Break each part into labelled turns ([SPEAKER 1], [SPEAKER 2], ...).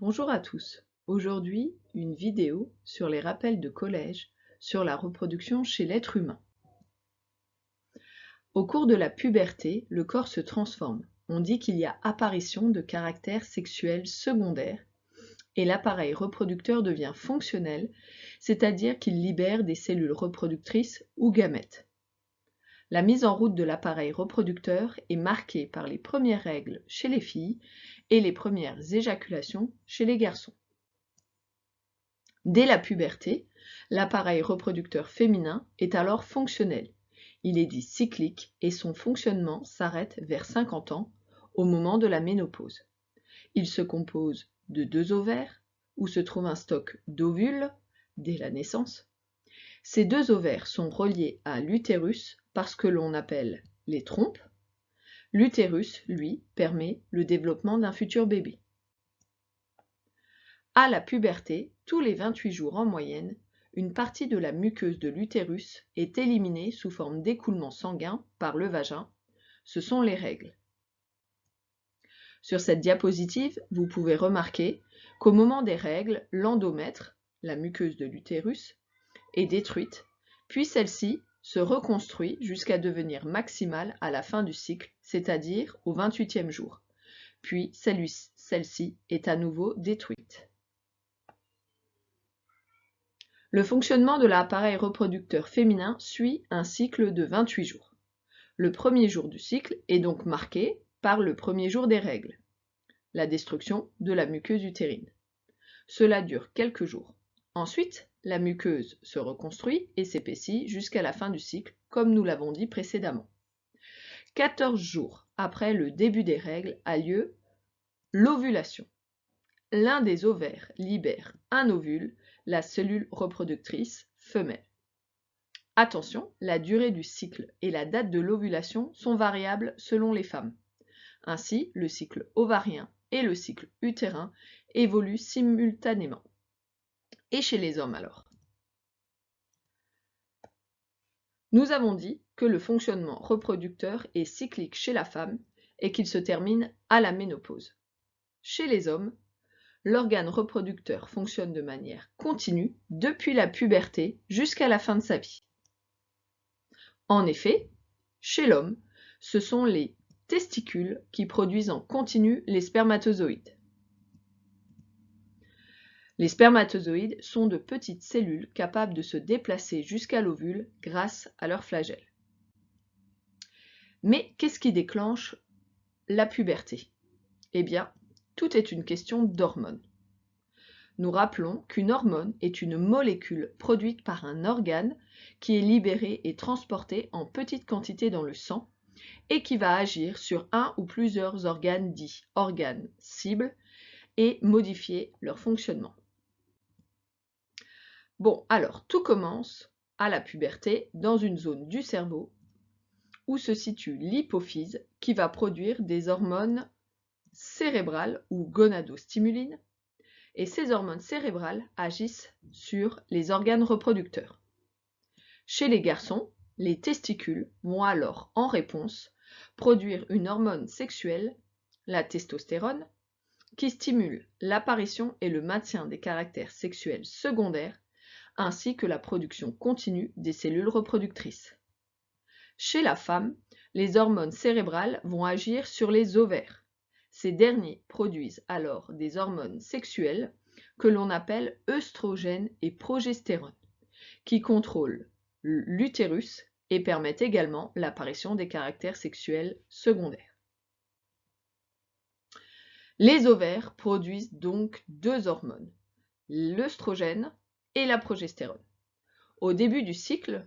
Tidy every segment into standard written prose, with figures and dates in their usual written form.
[SPEAKER 1] Bonjour à tous. Aujourd'hui, une vidéo sur les rappels de collège sur la reproduction chez l'être humain. Au cours de la puberté, le corps se transforme. On dit qu'il y a apparition de caractères sexuels secondaires et l'appareil reproducteur devient fonctionnel, c'est-à-dire qu'il libère des cellules reproductrices ou gamètes. La mise en route de l'appareil reproducteur est marquée par les premières règles chez les filles et les premières éjaculations chez les garçons. Dès la puberté, l'appareil reproducteur féminin est alors fonctionnel. Il est dit cyclique et son fonctionnement s'arrête vers 50 ans, au moment de la ménopause. Il se compose de 2 ovaires, où se trouve un stock d'ovules dès la naissance. Ces 2 ovaires sont reliés à l'utérus par ce que l'on appelle les trompes. L'utérus, lui, permet le développement d'un futur bébé. À la puberté, tous les 28 jours en moyenne, une partie de la muqueuse de l'utérus est éliminée sous forme d'écoulement sanguin par le vagin. Ce sont les règles. Sur cette diapositive, vous pouvez remarquer qu'au moment des règles, l'endomètre, la muqueuse de l'utérus, est détruite, puis celle-ci se reconstruit jusqu'à devenir maximale à la fin du cycle, c'est-à-dire au 28e jour. Puis celle-ci est à nouveau détruite. Le fonctionnement de l'appareil reproducteur féminin suit un cycle de 28 jours. Le premier jour du cycle est donc marqué par le premier jour des règles, la destruction de la muqueuse utérine. Cela dure quelques jours. Ensuite, la muqueuse se reconstruit et s'épaissit jusqu'à la fin du cycle, comme nous l'avons dit précédemment. 14 jours après le début des règles a lieu l'ovulation. L'un des ovaires libère un ovule, la cellule reproductrice femelle. Attention, la durée du cycle et la date de l'ovulation sont variables selon les femmes. Ainsi, le cycle ovarien et le cycle utérin évoluent simultanément. Et chez les hommes alors? Nous avons dit que le fonctionnement reproducteur est cyclique chez la femme et qu'il se termine à la ménopause. Chez les hommes, l'organe reproducteur fonctionne de manière continue depuis la puberté jusqu'à la fin de sa vie. En effet, chez l'homme, ce sont les testicules qui produisent en continu les spermatozoïdes. Les spermatozoïdes sont de petites cellules capables de se déplacer jusqu'à l'ovule grâce à leurs flagelles. Mais qu'est-ce qui déclenche la puberté? Eh bien, tout est une question d'hormones. Nous rappelons qu'une hormone est une molécule produite par un organe qui est libérée et transportée en petite quantité dans le sang et qui va agir sur un ou plusieurs organes dits organes cibles et modifier leur fonctionnement. Bon, alors tout commence à la puberté dans une zone du cerveau où se situe l'hypophyse qui va produire des hormones cérébrales ou gonadostimulines. Et ces hormones cérébrales agissent sur les organes reproducteurs. Chez les garçons, les testicules vont alors, en réponse, produire une hormone sexuelle, la testostérone, qui stimule l'apparition et le maintien des caractères sexuels secondaires, ainsi que la production continue des cellules reproductrices. Chez la femme, les hormones cérébrales vont agir sur les ovaires. Ces derniers produisent alors des hormones sexuelles que l'on appelle œstrogènes et progestérone, qui contrôlent l'utérus et permettent également l'apparition des caractères sexuels secondaires. Les ovaires produisent donc 2 hormones, l'œstrogène et la progestérone. Au début du cycle,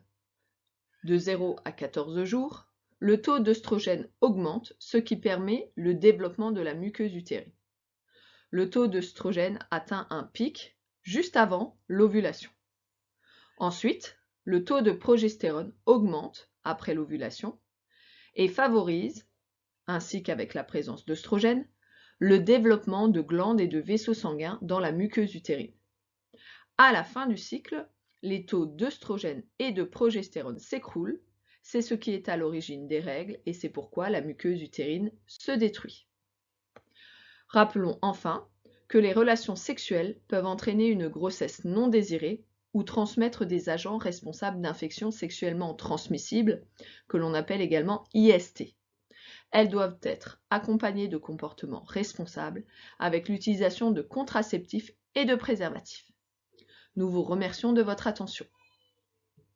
[SPEAKER 1] de 0 à 14 jours, le taux d'œstrogène augmente, ce qui permet le développement de la muqueuse utérine. Le taux d'œstrogène atteint un pic juste avant l'ovulation. Ensuite, le taux de progestérone augmente après l'ovulation et favorise, ainsi qu'avec la présence d'œstrogène, le développement de glandes et de vaisseaux sanguins dans la muqueuse utérine. À la fin du cycle, les taux d'œstrogène et de progestérone s'écroulent. C'est ce qui est à l'origine des règles et c'est pourquoi la muqueuse utérine se détruit. Rappelons enfin que les relations sexuelles peuvent entraîner une grossesse non désirée ou transmettre des agents responsables d'infections sexuellement transmissibles, que l'on appelle également IST. Elles doivent être accompagnées de comportements responsables avec l'utilisation de contraceptifs et de préservatifs. Nous vous remercions de votre attention.